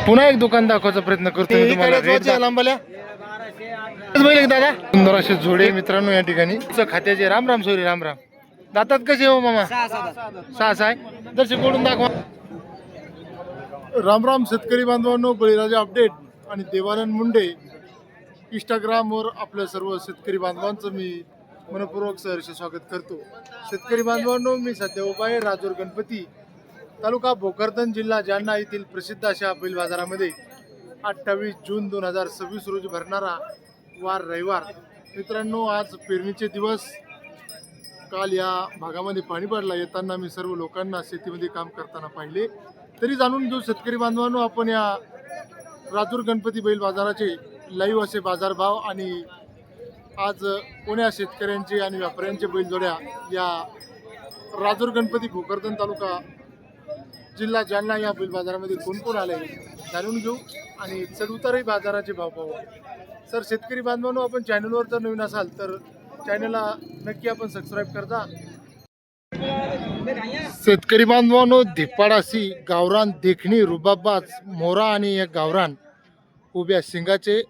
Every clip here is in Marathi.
पुन्हा एक दुकान दाखवायचा प्रयत्न करतो मी तुम्हाला. लांबल्या दादा सुंदर असे जोडे मित्रांनो या ठिकाणी खात्याचे. राम राम सोरी राम राम. दातात कसे हो मामा? सहा आहे. दर्शक कोडून दाखवा. राम राम शेतकरी बांधवांनो, बळीराजा अपडेट आणि देवानंद मुंडे इंस्टाग्रामवर आपल्या सर्व शेतकरी बांधवांचं मी मनपूर्वक सहर्ष स्वागत करतो. शेतकरी बांधवांनो, मी सध्या उभा आहे राजूर गणपती तालुका भोकरदन जिल्हा जालना येथील प्रसिद्ध अशा बैल बाजारामध्ये. 28 जून 2026 रोजी भरणारा वार रविवार. मित्रांनो, आज पेरणीचे दिवस. काल या भागामध्ये पाणी पडला. येताना मी सर्व लोकांना शेतीमध्ये काम करताना पाहिले. तरी जाणून घेऊ शेतकरी बांधवांनो आपण या राजूर गणपती बैल बाजाराचे लाईव्ह असे बाजारभाव आणि आज कोण्या शेतकऱ्यांचे आणि व्यापाऱ्यांचे बैलजोड्या या राजूर गणपती भोकरदन तालुका जिल्हा जालना या बैल बाजारामध्ये कोण कोण आले जाणून घेऊ आणि चढउतारही बाजाराचे भाव पाहू. सर शेतकरी बांधवांनो, आपण चॅनलवर जर नवीन असाल तर चॅनलला नक्की आपण सबस्क्राईब करता. शेतकरी बांधवांनो, धिप्पाडासी गावरान देखणी रुबाबाज मोरा आणि एक गावरान उभ्या शिंगाचे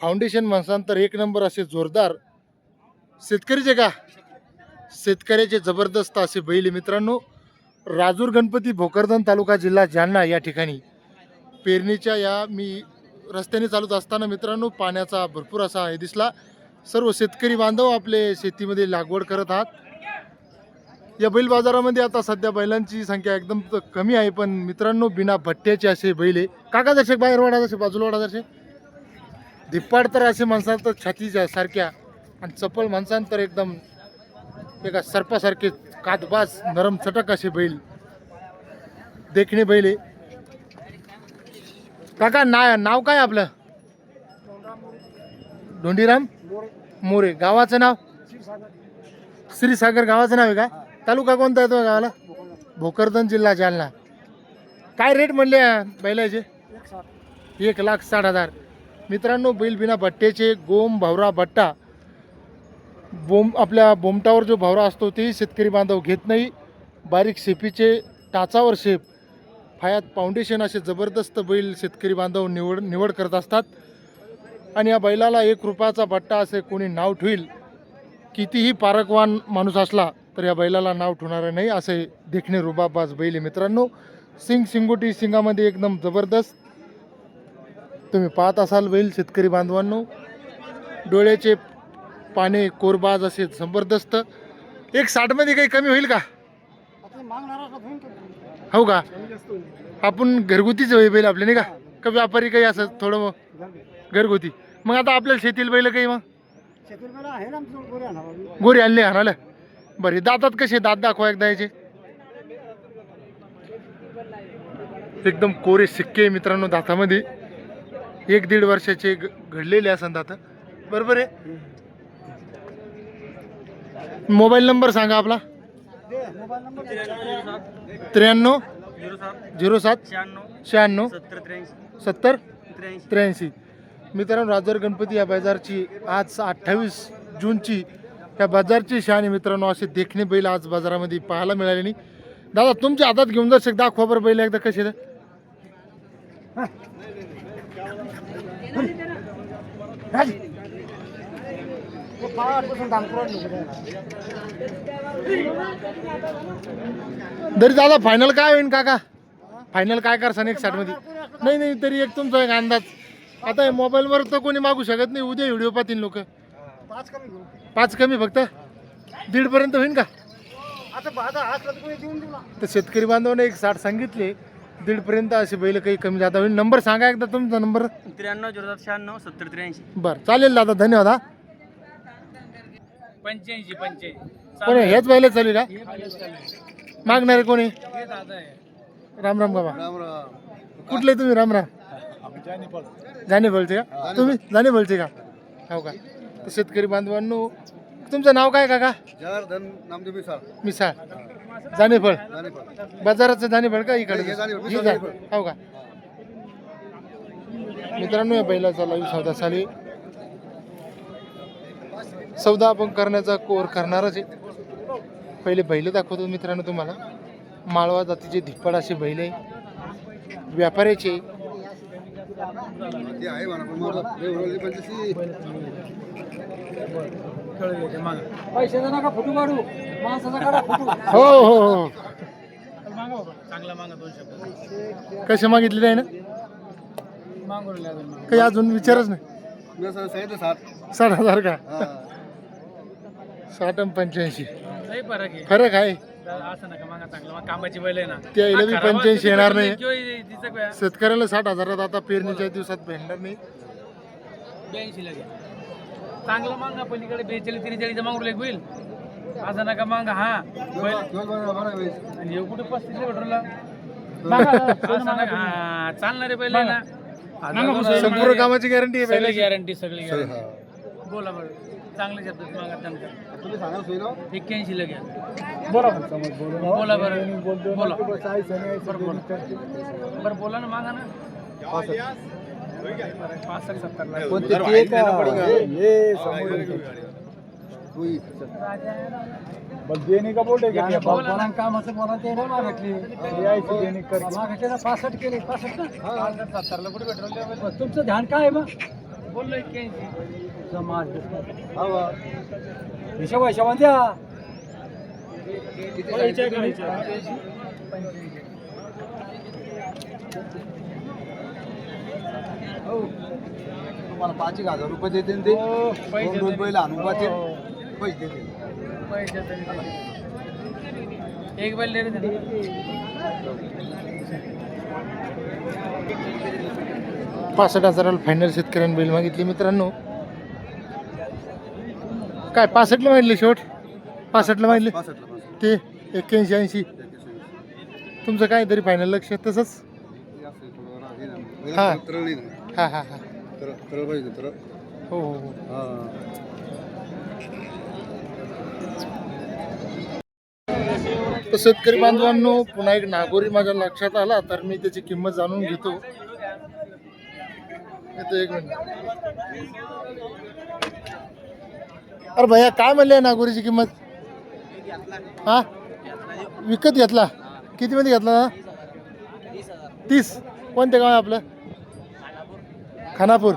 फाउंडेशन म्हणसांतर एक नंबर असे जोरदार शेतकरीचे का शेतकऱ्याचे जबरदस्त असे बैल मित्रांनो. राजूर गणपती भोकरदन तालुका जिल्हा जालना या ठिकाणी पेरणीच्या या मी रस्त्याने चालत असताना मित्रांनो पाण्याचा भरपूर असा हे दिसला. सर्व शेतकरी बांधव आपले शेतीमध्ये लागवड करत आहात. या बैल बाजारामध्ये आता सध्या बैलांची संख्या एकदम कमी आहे, पण मित्रांनो बिना भट्ट्याचे असे बैल आहे. काका दर्शक बाहेर वाडा जसे बाजूला वाडा जसे धिप्पाड तर असे माणसांतर छातीच्या सारख्या आणि चपळ माणसांतर एकदम एका सर्पासारखे कातबाज नरम चटक असे बैल देखणे बैल आहे. काका नाव काय आपलं? धोंडीराम मोरे. गावाचं नाव? श्रीसागर गावाचं नाव आहे का? तालुका कोणता येतो गावाला? भोकरदन जिल्हा जालना. काय रेट म्हणले बैलाचे? 1,60,000. मित्रांनो बैल बिना भट्ट्याचे गोम भावरा भट्टा आपल्या बोमटावर जो भावरा असतो ते शेतकरी बांधव घेत नाही. बारीक शेपीचे टाचावर शेप फायात फाउंडेशन असे जबरदस्त बैल शेतकरी बांधव निवड करत असतात. आणि या बैलाला 1 रुपयाचा भट्टा असे कोणी नाव ठेवील, कितीही पारकवान माणूस असला तर या बैलाला नाव ठेवणार नाही असे देखणे रुबाबाज बैल मित्रांनो. सिंगोटी सिंगामध्ये एकदम जबरदस्त तुम्ही पाहत असाल बैल शेतकरी बांधवांनो. डोळ्याचे पाने कोरबाज असे जबरदस्त. 1,60 मध्ये काही कमी होईल का? हो का? आपण घरगुतीच बैल आपले नाही का व्यापारी काही असं थोडं घरगुती. मग आता आपल्याला शेतील बैल काही मग गोरी आणले हाणाला. बरे दातात कसे? दात दाखवा एकदा याचे. एकदम कोरे सिक्के मित्रांनो दातामध्ये. 1-1.5 वर्षाचे घडलेले असं दात. बरोबर आहे. मोबाईल नंबर सांगा आपला. 93 07 96 70 83. मित्रांनो राजूर गणपती या बाजारची आज 28 जूनची या बाजारची शहाणी मित्रांनो असे देखणे बैल आज बाजारामध्ये पाहायला मिळाले नाही. दादा तुमच्या हातात घेऊन जर दाखवा बरं बैल एकदा कसे. तरी दादा फायनल काय होईल काका? फायनल काय करसान 1,60 मध्ये? नाही तरी एक तुमचा एक अंदाज. आता मोबाईलवर तर कोणी मागू शकत नाही. उद्या व्हिडिओ पाहतील लोक. 5 कमी फक्त 1.5 पर्यंत होईल का? तर शेतकरी बांधवांना 1,60 सांगितले. 1.5 पर्यंत असे बैल काही कमी जाता होईल. नंबर सांगा एकदा तुमचा. नंबर 93 96 70 83. बरं चालेल दादा, धन्यवाद. हा 85 कोणी हेच बैल चालेल का? मागणारे कोणी? राम राम बाबा. कुठले तुम्ही? राम राम. जाणे बोलते का तुम्ही? जाणे बोलते का? हो का? तर शेतकरी बांधवांनो तुमचं नाव काय काका? मिसाळ जाणेफळ बाजाराचं जाणेफळ का इकडे? हो का? मित्रांनो या बैलाचा लाईव्ह सौदा चालू. सौदा आपण करण्याचा कोर करणारच आहे. पहिले बैल दाखवतो मित्रांनो तुम्हाला. माळवा जातीचे धिप्पाड असे बैल आहे व्यापाऱ्याचे. ते आहे म्हणा पण मला देवळाली पंचशी पैशाचा नका फुटू मारू माणसाचा काढा फुटू हो हो हो चांगला मागा 200. कसे मागितले आहे ना काही अजून विचारच नाही मी असं सांगितलं 7 60,000 का हा 60 आणि 85 लई फरक आहे. फरक आहे असं नका मागा चांगला मग कामाची बैल आहे ना. त्या याला बी 85 येणार नाही किंवा तिचं काय शेतकऱ्याला 60,000 आता पेरणीच्या दिवसात भेटणार नाही 82 ला घ्या. चांगला मागा पलीकडे 42 43 मागून एक बैल असं नका मागा हा बैल आणि हे कुठे 35 ला पेट्रोलला चालणारे बैल आहे ना. संपूर्ण कामाची गॅरंटी आहे सगळी पहिल्याची. गॅरंटी सगळी गॅरंटी. बोला बरं चांगल्या शब्दात मागा त्यांना तुम्ही सांगा सोय ना 81 ला घ्या. बोला बरं बोला बरं बोला ना मागा ना 65 70 ला कोणते ते का ये देणे का बोलते का कामाचं बोला ते नाही मागितली यायची देणे कर मागितले ना 65 केले 65 ना 70 ला कुठे पेट्रोल तुमचं ध्यान काय आहे मग बोललो 81. समाज हवा हिशोब हिशोबान द्या तुम्हाला 5,000 रुपये देते ना ते पैसे दोन बैल आणून पाचे पैसे देते एक बैल दे रे. 65,000 फायनल शेतकऱ्यांनी बैल मागितली मित्रांनो काय 65 ला मागितले शेवट 65 ला मागितले 65 ला ते 81 80 तुमचं काय तरी फायनल लक्ष तसंच हा. हा हा हा हो हो हो तर शेतकरी बांधवांनो पुन्हा एक नागोरी माझ्या लक्षात आला तर मी त्याची किंमत जाणून घेतो येतो एक मिनिट अरे भैया काय म्हणले नागोरीची किंमत हा विकत घेतला किती मध्ये घेतला 30 कोणते गाव आहे आपलं खानापूर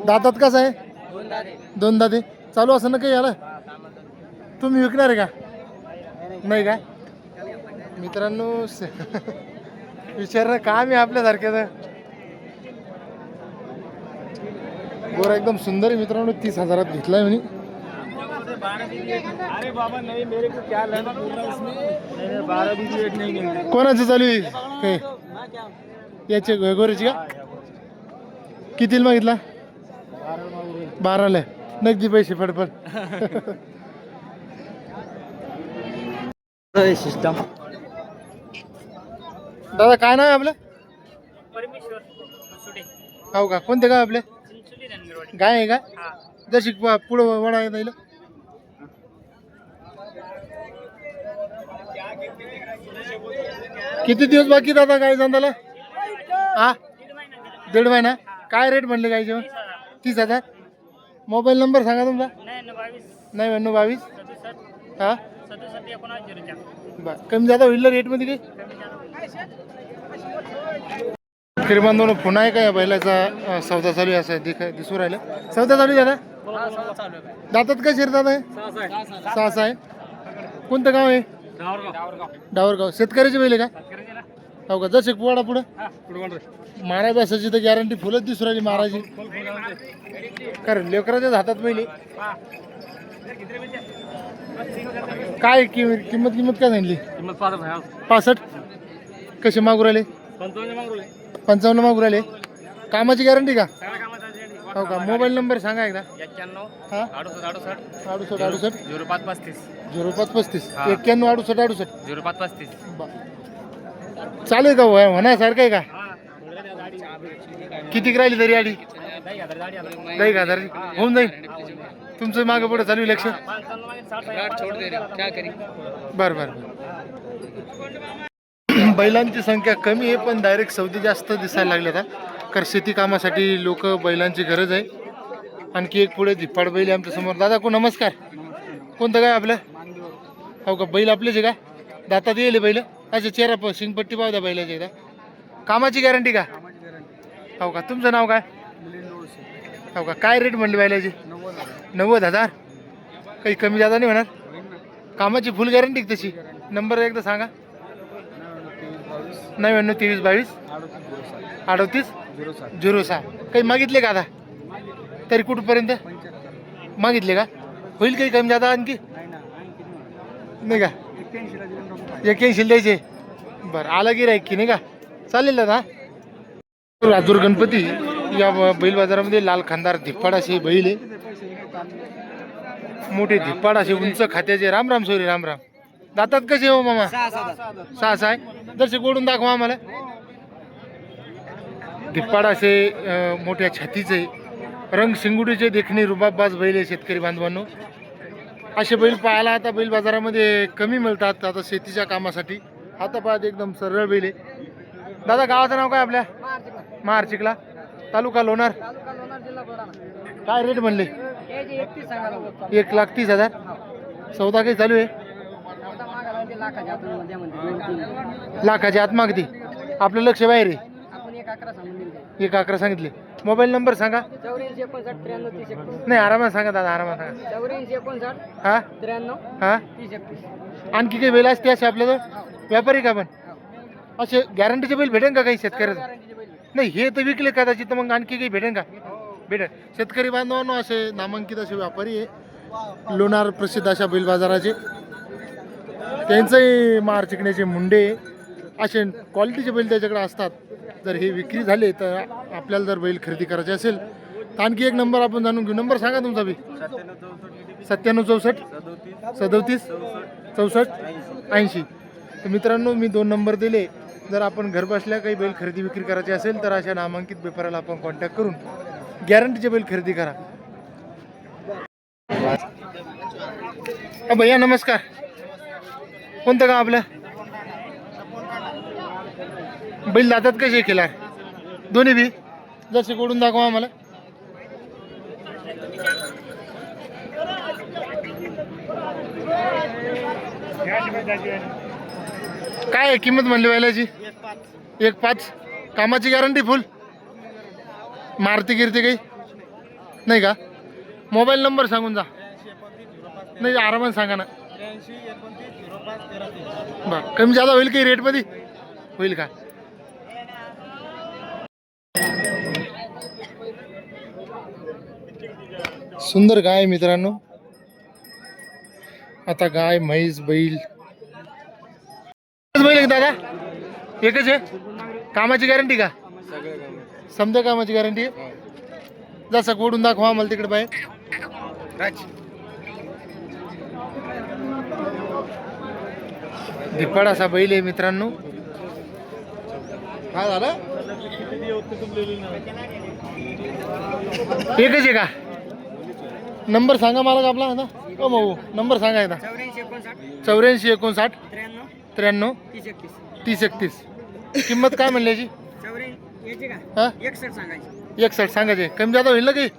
दातात कसं आहे 2 दाते चालू असं ना काही याला तुम्ही विकणार आहे का नाही का मित्रांनो विचारणं काम आहे आपल्यासारख्याचं गोरा एकदम सुंदर आहे मित्रांनो 30,000 घेतलाय म्हणे अरे बाबा नहीं मेरे को क्या लेना पूरा इसमें 12 भी रेट नहीं मिलते. कोणाचं चालू आहे याचे गोऱ्याची का कितीला मागितला 12ला नगदी पैसे फडफड सिस्टम दादा काय नाव आहे आपलं परमेश्वर सुडे हो का कोणते गाव आपले चिंचोली रणगरवाडी. गाय आहे का हा जशी पुढं वडा आहे जाईल किती दिवस बाकी दादा गाय जांदाला हा 1.5 महिना काय रेट म्हणले गायचे 30,000 मोबाईल नंबर सांगा तुमचा 9922 हा 67 बरं कमी जादा होईल रेटमध्ये काही शेतकरी बांधवांनो पुन्हा आहे का या बैलाचा सौदा चालू आहे असं दिसू राहिलं सौदा चालू आहे दादा दातात काय शिरतात आहे 6 आहे कोणतं गाव आहे डावरगाव शेतकऱ्याचे बैल आहे का हो का जसे पोवाडा पुढं मारा बसायची तर गॅरंटी फुलच दिसू राहिली महाराजी कारण लेकराच्याच हातात पहिले काय किंमत काय सांगितली 65 कसे मागू राहिले 55 मागू राहिले कामाची गॅरंटी का हो का मोबाईल नंबर सांगा एकदा 91 हा 68 68 0535 0535 91 68 0535 चालेल का होण्यासारखं आहे का किती राहिली तरी आधी 10,000 होऊन जाईल तुमचं मागं पुढे चालू आहे लक्ष बरं बरं बैलांची संख्या कमी आहे पण डायरेक्ट सौदे जास्त दिसायला लागले आता कारण शेती कामासाठी लोक बैलांची गरज आहे आणखी एक पुढे धिप्पाड बैल आहे आमच्या समोर दादा नमस्कार कोणतं काय आपलं हो का बैल आपलेच आहे का दातात येईल बैल अच्छा चेहरा शिंगपट्टी पाहू द्या बैलाची एकदा कामाची गॅरंटी का हो का, तुमचं नाव काय? हो का, काय रेट म्हणली बैलाची? 90,000. काही कमी जादा नाही होणार? कामाची फुल गॅरंटी तशी? नंबर एकदा सांगा. 99 23 22 38 06. काही मागितले का आता तरी कुठपर्यंत मागितले का? होईल काही कमी जादा आणखी नाही का? 81 द्यायचे. बरं आला गिराईक की नाही का? चालेल दादा. राजूर गणपती या बैल बाजारामध्ये लाल खानदार धिप्पाड असे बैल आहे. मोठे धिप्पाड असे उंच खात्याचे. राम राम सोरी राम राम. दातात कसे हो मामा? 6 आहे. दर्शक ओढून दाखवा आम्हाला. धिप्पाड असे मोठ्या छातीचे रंग शिंगुडीचे देखणे रुबाबबाज बैल आहे शेतकरी बांधवांनो. असे बैल पाहायला आता बैल बाजारामध्ये कमी मिळतात आता शेतीच्या कामासाठी. हातापायात एकदम सरळ बैल आहे. दादा गावाचं नाव काय आपल्या? महारचिकला, तालुका लोणार. काय रेट म्हणले? 1,30,000. सौदा काही चालू आहे? लाखाच्या आत मागती. आपलं लक्ष बाहेर आहे. 1,11 सांगितले. मोबाईल नंबर सांगा. 84 59 93 30 31. नाही आरामात सांगा दादा, आरामात सांगा. 84 59 हा 93 हा 30 31. आणखी काही बैल असते असे आपल्याजवळ? व्यापारी का पण असे गॅरंटीचे बैल भेटेन का काही शेतकऱ्याचं? नाही हे तर विकले कदाचित, तर मग आणखी काही भेटेन का? भेटेन. शेतकरी बांधवांनो असे नामांकित असे व्यापारी आहे लोणार प्रसिद्ध अशा बैल बाजाराचे. त्यांचंही मार चिकण्याचे मुंडे असे क्वालिटीचे बैल त्याच्याकडे असतात. जर हे विक्री झाले तर आपल्याला जर बैल खरेदी करायचे असेल तर आणखी एक नंबर आपण जाणून घेऊ. नंबर सांगा तुमचा बी. 97 64 37 64 80. तर मित्रांनो मी 2 नंबर दिले. जर आपण घर बसल्या काही बैल खरेदी विक्री करायची असेल तर अशा नामांकित व्यापाऱ्याला आपण कॉन्टॅक्ट करून गॅरंटीचे बैल खरेदी करा. भैया नमस्कार. कोणतं गाव आपलं? बैल दातात कसे केला? दोन्ही बी जसे कोडून दाखवा आम्हाला. काय आहे किंमत म्हणली बैलाची? 1,5. कामाची गॅरंटी फुल? मारती गिरती काही नाही का? मोबाईल नंबर सांगून जा. नाही आरामात सांगा ना. बरं कमी जादा होईल काही रेटमध्ये? होईल का? सुंदर गाय मित्रांनो. आता गाय म्हैस बैल बैल एक दादा एकच आहे. कामाची गॅरंटी का? समजा कामाची गॅरंटी आहे. जसं कोडून दाखवा मला तिकडे बाहेर. धिप्पाड असा बैल आहे मित्रांनो. काय झालं? एकच आहे का? नंबर सांगा मला का आपला आता? हो भाऊ नंबर सांगा एकदा. 84 59 93 30 31. किंमत काय म्हणली याची? हा 61 सांगायचे. कमी जादा होईल ना काही?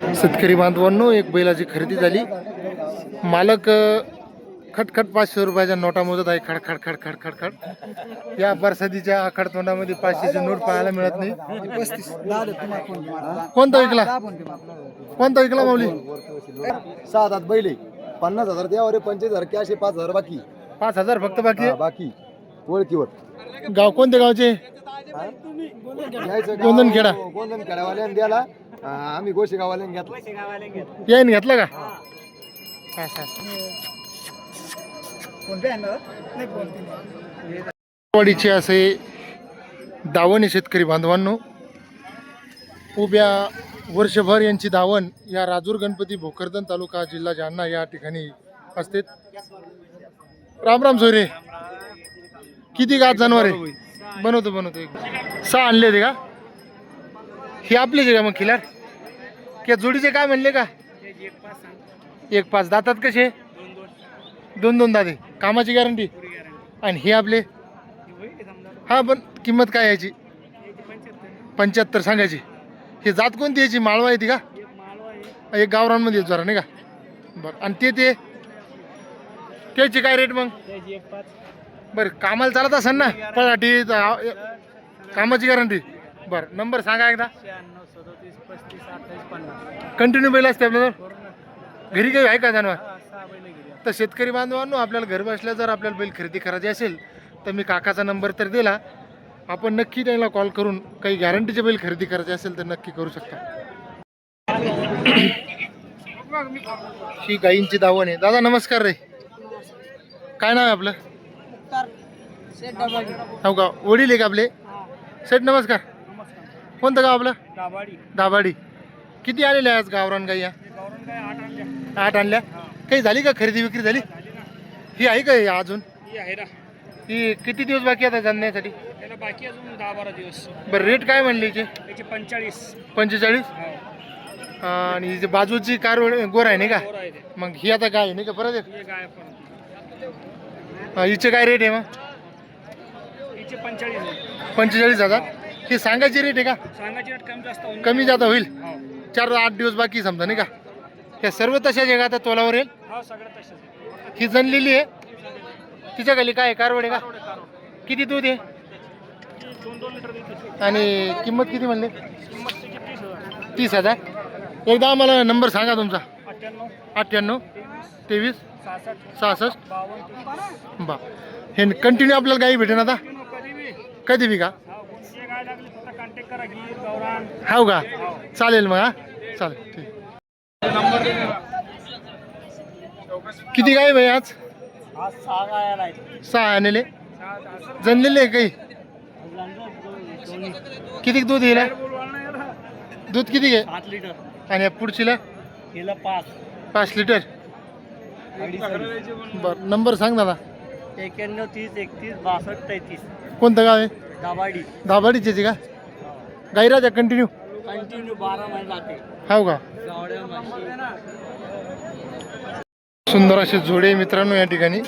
शेतकरी बांधवांनो एक बैलाची खरेदी झाली. मालक खटखट 500 रुपयाच्या नोटा मोजत आहे. खडखड खडखड खडखड. या बरसातीच्या आखाड तोंडामध्ये 500ची नोट पाहायला मिळत नाही. कोणता विकला? कोणता विकला माऊली? 6 दात बैल 50,000 द्यावर 25,000 कॅश 5,000 बाकी. 5,000 फक्त बाकी आहे? बाकी ओळखीवर. गाव कोणते गावचे? गोंदनखेडा. गोंदनखेडावाल्याने द्याला आम्ही गोशेगावाल्याने घेतला. यायन घेतला का? वाडीचे असे दावण आहे शेतकरी बांधवांनो. उभ्या वर्षभर यांची दावण या राजूर गणपती भोकरदन तालुका जिल्हा जालना या ठिकाणी असते. राम राम सोयरे. किती गात जनावर आहे? बनवतो 6 आणले होते का? हे आपलेच आहे का मग खिलार? क्या जोडीचे काय म्हणले का? 1,5. दातात कसे? 2 दाते. कामाची गॅरंटी? आणि हे आपले? हा पण किंमत काय याची? 75 सांगायची. हे जात कोणती याची? माळवा येते का? एक गावरांमध्ये जरा नाही का? बरं आणि ते त्याची काय रेट मग? बरं कामाला चालत असेल ना? पळाटी कामाची गॅरंटी. बरं नंबर सांगा एकदा. 96 37 35 28 50. कंटिन्यू बैल असते आपल्याजवळ. घरी काही आहे का जनावर? 6 बैल गेली. तर शेतकरी बांधवांनो आपल्याला घर बसल्या जर आपल्याला बैल खरेदी करायची असेल तर मी काकाचा नंबर तर दिला, आपण नक्की त्याला कॉल करून काही गॅरंटीचे बैल खरेदी करायचे असेल तर नक्की करू शकता. ही गाईंची दावण आहे. दादा नमस्कार रे, काय नाव आहे आपलं? हो का, वडील आहे का आपले? सेठ नमस्कार. कोणतं गाव आपलं? दाभाडी. किती आलेले आज गावरान गाई? 8 आणल्या. काही झाली का खरेदी विक्री झाली? ही आहे का ही अजून? ही किती दिवस बाकी आता जाणण्यासाठी? बाकी अजून 10-12 दिवस. बरं रेट काय म्हणले हिचे? 45. आणि ही जी बाजूची कार गोर आहे नाही का? मग ही आता काय नाही का परत एक? हिचे काय रेट आहे मग? 45,000. ही सांगायची रेट आहे का? सांगायची रेट कमी जास्त होईल. कमी जाता होईल. 4-8 दिवस बाकी समजा नाही का? हे सर्व तशाच आहे का आता तोलावर येईल? हो सगळं तसंच. ही जनलेली आहे. तिच्या खाली काय कारवड आहे का? किती दूध आहे? 2 लिटर देते. आणि किंमत किती म्हणले? किंमत त्याची 30,000. एकदा आम्हाला नंबर सांगा तुमचा. 98 23 66 52. बा. हे कंटिन्यू आपल्याला गाई भेटेन आता कधी बी का? गाय लागली फक्त कॉन्टॅक्ट करा. गीर गावरान. हो का, चालेल मग. हा चालेल ठीक. किती गाय भाई आज? 6 गाय आहेत. 6 आणले. जनलेले आहे काही? किती दूध येईल? दूध किती घे? 7 लिटर. आणि या पुढचीला? हिला 5. 5 लिटर. बरं नंबर सांग दादा. 91 30 31 62 33. कोणतं गाव आहे? दाभाडी. दाभाडीचे का? गाई राजा कंटिन्यू? कंटिन्यू 12 महिने जाते. हो का? गावड्या म्हशी. सुंदर असे जोडे मित्रांनो या ठिकाणी.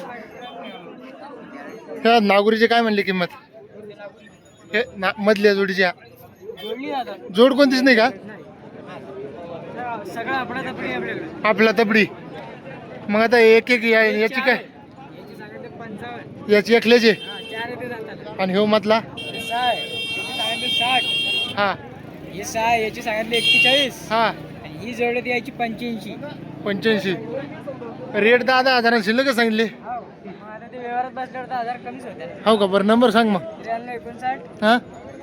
ह्या नागुरीचे काय म्हणली किंमत? हे मधल्या जोडीच्या जोड कोणतीच नाही का? सगळं आपल्याकडे. आपला तबडी. मग आता एक याची काय? याची एकल्याचे आणि हो मधला? 60. हा ही 6 याची सांगितली 41. हा आणि ही जोडत यायची 85. 85. रेट 10,000 शिल्लक सांगितले. आता ते व्यवहारात बसल्यावर 10,000 कमीच होत्या. हो का? बरं नंबर सांग मग. 59 हा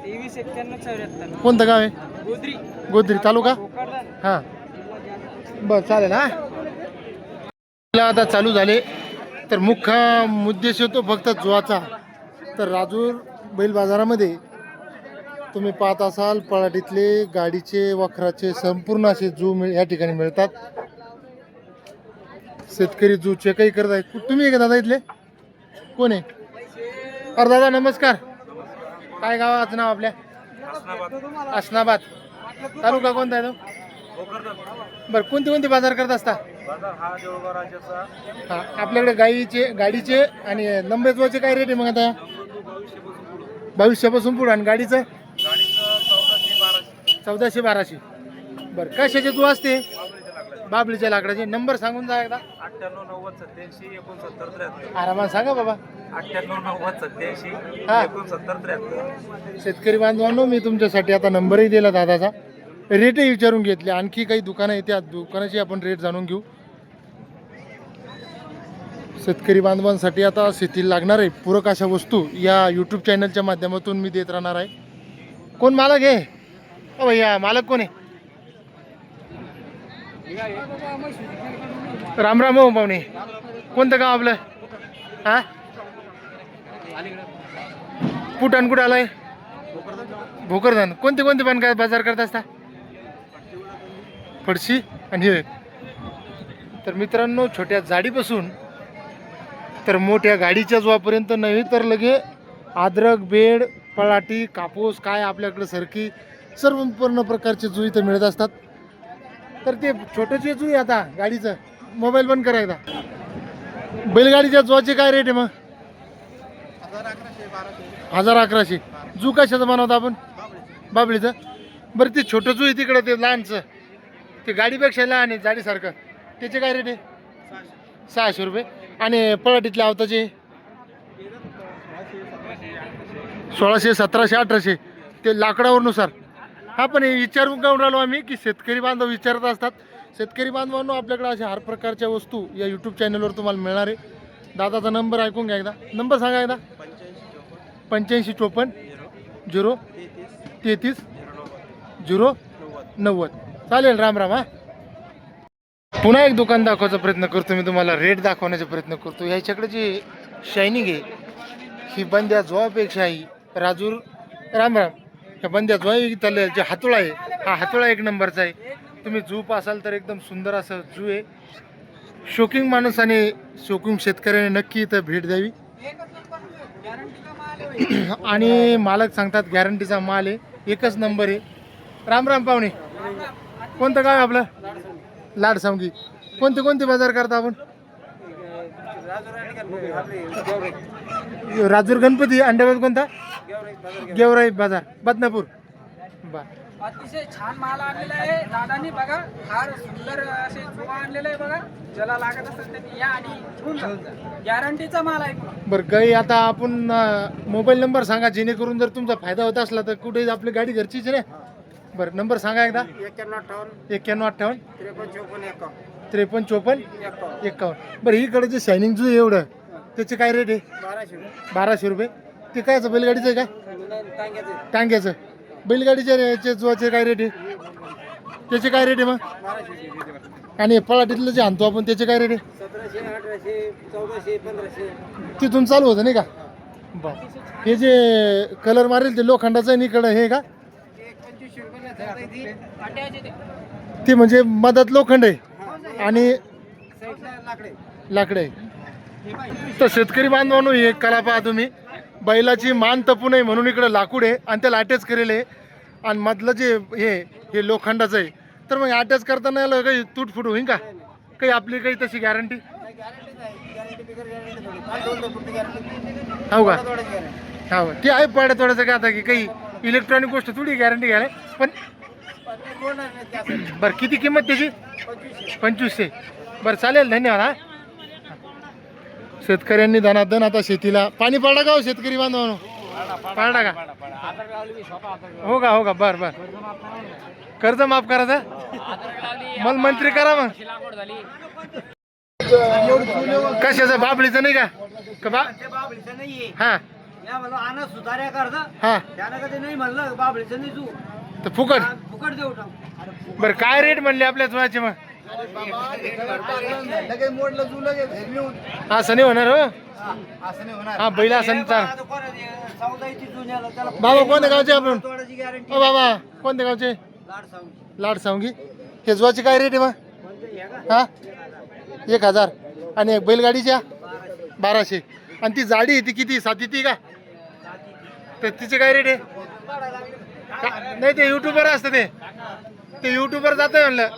23 91 74. कोणतं गाव आहे? गोद्री. गोद्री तालुका? भोकरदन. हा बरं चालेल. हा आता चालू झाले तर मुख्य उद्देश येतो फक्त जुवाचा. तर राजूर बैल बाजारामध्ये तुम्ही पाहत असाल पळाटीतले गाडीचे वखराचे संपूर्ण असे जू या ठिकाणी मिळतात. शेतकरी जू चेकही करत आहेत. तुम्ही आहे का दादा इथले? कोण आहे? अरे दादा नमस्कार. काय गावाचं नाव आपल्या? असनाबाद. तालुका कोणता आहे तो? बरं कोणते कोणते बाजार करत असता? हा आपल्याकडे गाडीचे आणि नंबेजवाचे काय रेट आहे मग आता? 2200 पासून पुढे. आणि गाडीचं 1400-1200. बरं कशाचे तू असते? बाबळीच्या लाकडाचे. नंबर सांगून जा एकदा. 98 90 87 69 73. आरामात सांगा बाबा. 98 90 87 हा 69 73. शेतकरी बांधवांनो मी तुमच्यासाठी आता नंबरही दिला दादाचा. रेटही विचारून घेतले. आणखी काही दुकानं आहेत त्या दुकानाची आपण रेट जाणून घेऊ. शेतकरी बांधवांसाठी आता शेतीला लागणार आहे पूरक अशा वस्तू या यूट्यूब चॅनलच्या माध्यमातून मी देत राहणार आहे. कोण मालक आहे? ओ भैया मालक कोण आहे? राम राम हो पाहुणे. कोणतं गाव आपलं? हा पुटण कुठं आलाय? भोकरदन. कोणते कोणते पण काय बाजार करत असता? फडशी आणि हे. तर मित्रांनो छोट्या जाडीपासून तर मोठ्या गाडीच्या जोपर्यंत नव्हे तर लगे अद्रक बेड पळाटी कापूस काय आपल्याकडे सरकी सर्व पूर्ण प्रकारचे जू इथं मिळत असतात. तर ते छोटंचे जू आहे आता गाडीचं. मोबाईल बंद करायचा. बैलगाडीच्या जोचे काय रेट आहे मग? 1000-1100. जू कशाचं बनवतो आपण? बाबळीचं. बरं ते छोटं जू आहे तिकडं ते लहानचं ते गाडीपेक्षा लहान आहे जाडीसारखं त्याचे काय रेट आहे? 600 रुपये. आणि पळाटीतल्या आवताचे 1600 1700 1800. ते लाकडावरनुसार. हा पण हे विचारून काढून राहिलो आम्ही की शेतकरी बांधव विचारत असतात. शेतकरी बांधवांनो आपल्याकडे अशा हर प्रकारच्या वस्तू या यूट्यूब चॅनलवर तुम्हाला मिळणार आहे. दादाचा नंबर ऐकून घ्या एकदा. नंबर सांगा एकदा. 8554 033 090. चालेल. राम राम. हा पुन्हा एक दुकान दाखवायचा प्रयत्न करतो मी तुम्हाला. रेट दाखवण्याचा प्रयत्न करतो. ह्याच्याकडे जी शायनिंग आहे ही बंद्या जोवापेक्षा ही राजूर. राम राम. ह्या बंद्या जोवा त्याला जे हातोळा आहे हा हातोळा एक नंबरचा आहे. तुम्ही जू पासाल तर एकदम सुंदर असं जू आहे. शौकिंग माणूसाने शौकिंग शेतकऱ्याने नक्की इथं भेट द्यावी. आणि मालक सांगतात गॅरंटीचा माल आहे. एकच नंबर आहे. राम राम पाहुणे. कोणतं गाव आहे आपलं? लाडसावंगी. कोणते कोणते बाजार करता आपण? राजूर गणपती. अंड्याबाद कोणता? गेवराई बाजार बदनापूर. बर. अतिशय छान माल आणलेला आहे दादानी. बघा फार सुंदर असे जुवा आणलेला आहे. बघा ज्याला लागत असेल त्यांनी या आणि घेऊन जा. गॅरंटीचा माल आहे. बरं गाई आता आपण मोबाईल नंबर सांगा जेणेकरून जर तुमचा फायदा होत असला तर कुठे आपली गाडी घरचीच आहे ना. बरं नंबर सांगा एकदा. 9158 53 54 51. बरं इकडे जे शायनिंग जू आहे एवढं त्याचे काय रेट आहे? 1200 रुपये. ते कायचं बैलगाडीचं आहे का? टांग्याचं. बैलगाडीच्या जुवाचे काय रेट आहे? त्याचे काय रेट आहे मग? आणि पळाटीतलं जे आणतो आपण त्याचे काय रेट आहे? 1700 1800 1400 1500. तिथून चालू होतं नाही का? बरं. हे जे कलर मारेल ते लोखंडाचं आहे इकडं हे का? ते म्हणजे मधात लोखंड आहे आणि लाकडे आहे. तर शेतकरी बांधवांनो ही एक कला पहा तुम्ही. बैलाची मान तपू नये म्हणून इकडं लाकूड आहे आणि त्याला अटॅच करेल आहे. आणि मधलं जे हे लोखंडाचं आहे. तर मग अटॅच करताना याला काही तुटफुट होईल का? काही आपली काही तशी गॅरंटी हो का? हो ती आहे पाड्या थोडंसं का आता की काही इलेक्ट्रॉनिक गोष्ट थोडी गॅरंटी घ्यायला. पण बरं किती किंमत त्याची? 2500. बरं चालेल. धन्यवाद. हा शेतकऱ्यांनी धनाधन आता शेतीला पाणी पाडा का हो शेतकरी बांधवांनो? पाडा का? हो का? हो का? बरं बरं. कर्ज माफ करायचं मला मंत्री करा मग. कशाचं? बाबळीचं नाही का? हा सुधार्या करता हा त्यानं कधी नाही म्हणलं बाबळीचं नाही तू तर फुकट. फुकट देऊ टाक. बरं काय रेट म्हणले आपल्या जुळाचे मग? असं नाही होणार हो. हा बैल असं नाही चाल. बाबा कोणत्या गावचे आपण? हो बाबा कोणत्या गावचे? लाडसावंगी. हे जुवाची काय रेट आहे मग? हा 1000. आणि एक बैलगाडीच्या 1200. आणि ती जाडी आहे ती किती? 7 ती का? तर तिचे काय रेट आहे? नाही ते युट्यूबर असतं ते युट्यूबर जातं म्हणलं.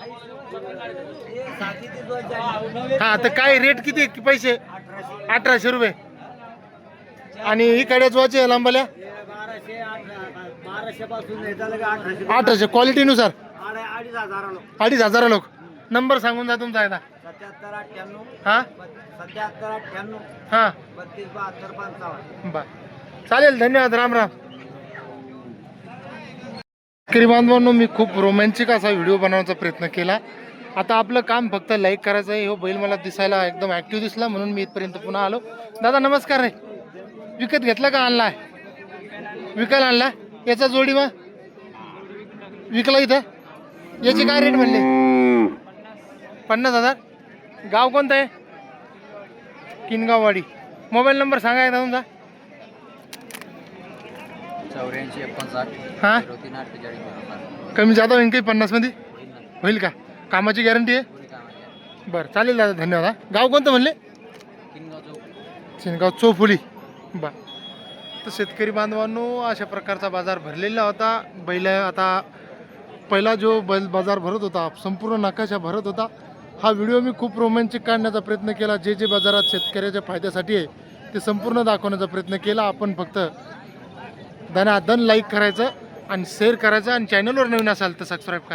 हा तर काय रेट किती पैसे? 1800 रुपये. आणि इकडे जोचे लांबल्या 1800 क्वालिटीनुसार 2500 लोक. नंबर सांगून जा तुमचा एकदा. 77 98 हा 77 98 हा 32 72 55. बर चालेल. धन्यवाद. राम राम. शेतकरी बांधवांनो मी खूप रोमॅन्टिक असा व्हिडिओ बनवण्याचा प्रयत्न केला. आता आपलं काम फक्त लाईक करायचं आहे. हो बैल मला दिसायला एकदम ॲक्टिव्ह दिसला म्हणून मी इथपर्यंत पुन्हा आलो. दादा नमस्कार. रे विकत घेतला का? आणला विकायला आणला. याचा जोडी मग विकला इथं. याची काय रेट म्हणले? 50,000. गाव कोणतं आहे? किनगाववाडी. मोबाईल नंबर सांगा एकदा तुमचा. 84 59 हां 03 48. कमी जादा होईल काही 50 मध्ये होईल का? कामाची गॅरंटी आहे. बरं चालेल दादा. धन्यवाद. हा गाव कोणतं म्हणले? शिनगाव चौफुली. बरं. तर शेतकरी बांधवांनो अशा प्रकारचा बाजार भरलेला होता. बैल आता पहिला जो बैल बाजार भरत होता संपूर्ण नकाशा भरत होता. हा व्हिडिओ मी खूप रोमॅन्टिक काढण्याचा प्रयत्न केला. जे जे बाजारात शेतकऱ्याच्या फायद्यासाठी आहे ते संपूर्ण दाखवण्याचा प्रयत्न केला. आपण फक्त धनाधन लाईक करायचं आणि शेअर करायचं आणि चॅनलवर नवीन असाल तर सबस्क्राईब करा.